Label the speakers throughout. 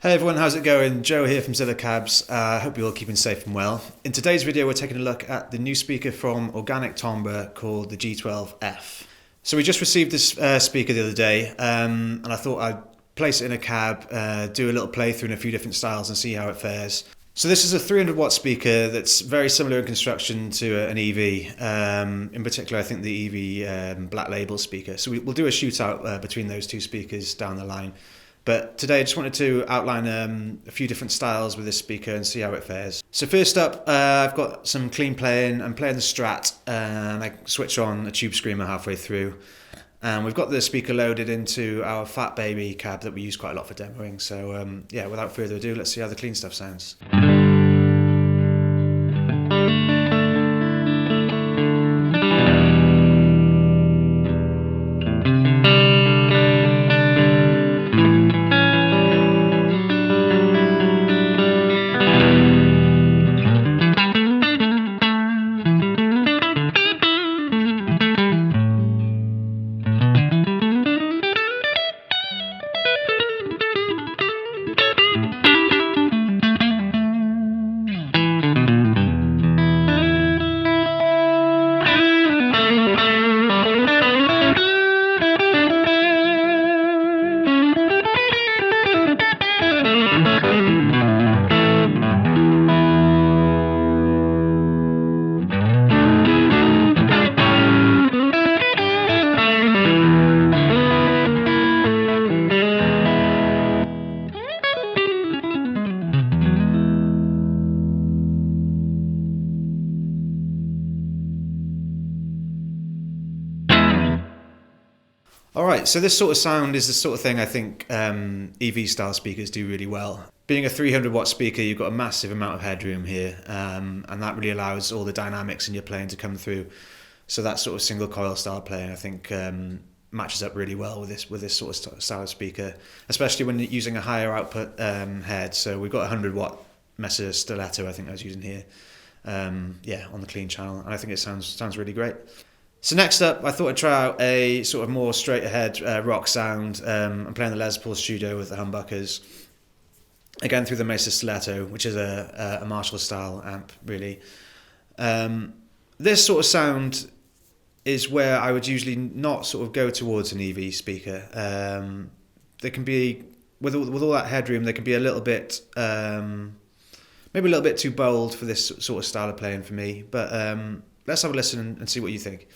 Speaker 1: Hey everyone, how's it going? Joe here from Zilla Cabs. I hope you're all keeping safe and well. In today's video we're taking a look at the new speaker from Organic Timbre called the G12F. So we just received this speaker the other day and I thought I'd place it in a cab, do a little playthrough in a few different styles and see how it fares. So this is a 300 watt speaker that's very similar in construction to an EV. In particular I think the EV Black Label speaker. So we'll do a shootout between those two speakers down the line. But today I just wanted to outline a few different styles with this speaker and see how it fares. So first up, I've got some clean playing. I'm playing the Strat and I switch on a Tubescreamer halfway through. And we've got the speaker loaded into our Fatbaby cab that we use quite a lot for demoing. So yeah, without further ado, let's see how the clean stuff sounds. Alright, so this sort of sound is the sort of thing I think EV style speakers do really well. Being a 300 watt speaker, you've got a massive amount of headroom here, and that really allows all the dynamics in your playing to come through. So that sort of single coil style playing I think matches up really well with this sort of style of speaker, especially when you're using a higher output head. So we've got a 100 watt Mesa Stiletto I think I was using here, yeah, on the clean channel, and I think it sounds really great. So next up, I thought I'd try out a sort of more straight ahead rock sound. I'm playing the Les Paul Studio with the humbuckers, again through the Mesa Stiletto, which is a Marshall style amp really. This sort of sound is where I would usually not sort of go towards an EV speaker. They can be, with all that headroom, they can be a little bit, maybe a little bit too bold for this sort of style of playing for me, but let's have a listen and see what you think.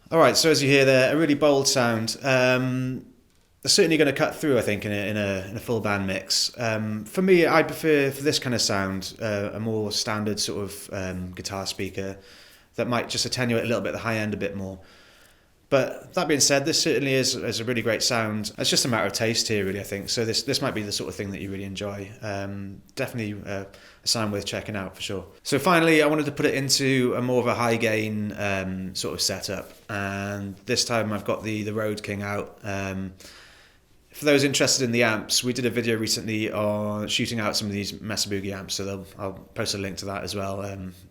Speaker 1: Alright, so as you hear there, a really bold sound. They're certainly going to cut through, I think, in a full band mix. For me, I prefer, for this kind of sound, a more standard sort of guitar speaker that might just attenuate a little bit the high end a bit more. But that being said, this certainly is a really great sound. It's just a matter of taste here, really, I think. So this might be the sort of thing that you really enjoy. Definitely a sound worth checking out for sure. So finally, I wanted to put it into a more of a high gain sort of setup. And this time I've got the Roadking out. For those interested in the amps, we did a video recently on shooting out some of these Mesa Boogie amps, so I'll post a link to that as well,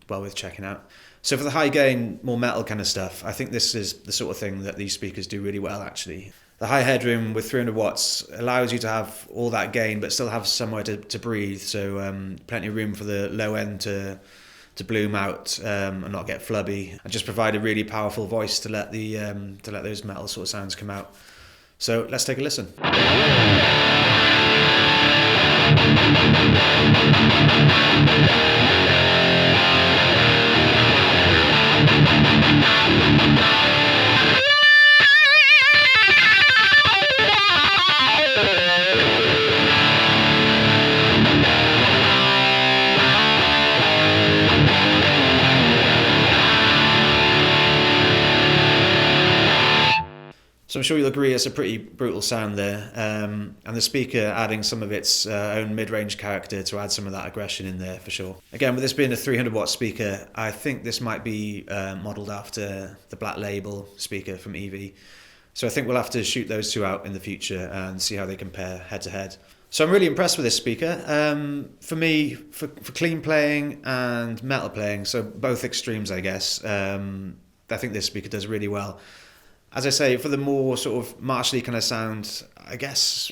Speaker 1: well worth checking out. So for the high gain, more metal kind of stuff, I think this is the sort of thing that these speakers do really well actually. The high headroom with 300 watts allows you to have all that gain but still have somewhere to breathe, so plenty of room for the low end to bloom out and not get flubby, and just provide a really powerful voice to let those metal sort of sounds come out. So let's take a listen. So I'm sure you'll agree it's a pretty brutal sound there, and the speaker adding some of its own mid-range character to add some of that aggression in there for sure. Again, with this being a 300 watt speaker, I think this might be modelled after the Black Label speaker from EV. So I think we'll have to shoot those two out in the future and see how they compare head to head. So I'm really impressed with this speaker. For me, for clean playing and metal playing, so both extremes I guess, I think this speaker does really well. As I say, for the more sort of martially kind of sound, I guess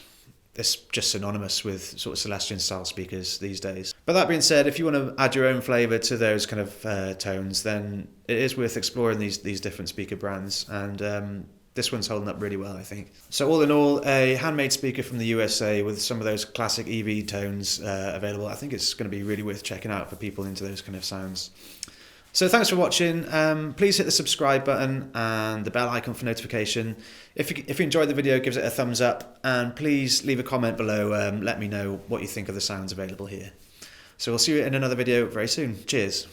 Speaker 1: it's just synonymous with sort of Celestion style speakers these days. But that being said, if you want to add your own flavour to those kind of tones, then it is worth exploring these different speaker brands, and this one's holding up really well, I think. So all in all, a handmade speaker from the USA with some of those classic EV tones available. I think it's going to be really worth checking out for people into those kind of sounds. So thanks for watching. Please hit the subscribe button and the bell icon for notification. If you enjoyed the video, give it a thumbs up, and please leave a comment below. Let me know what you think of the sounds available here. So we'll see you in another video very soon. Cheers.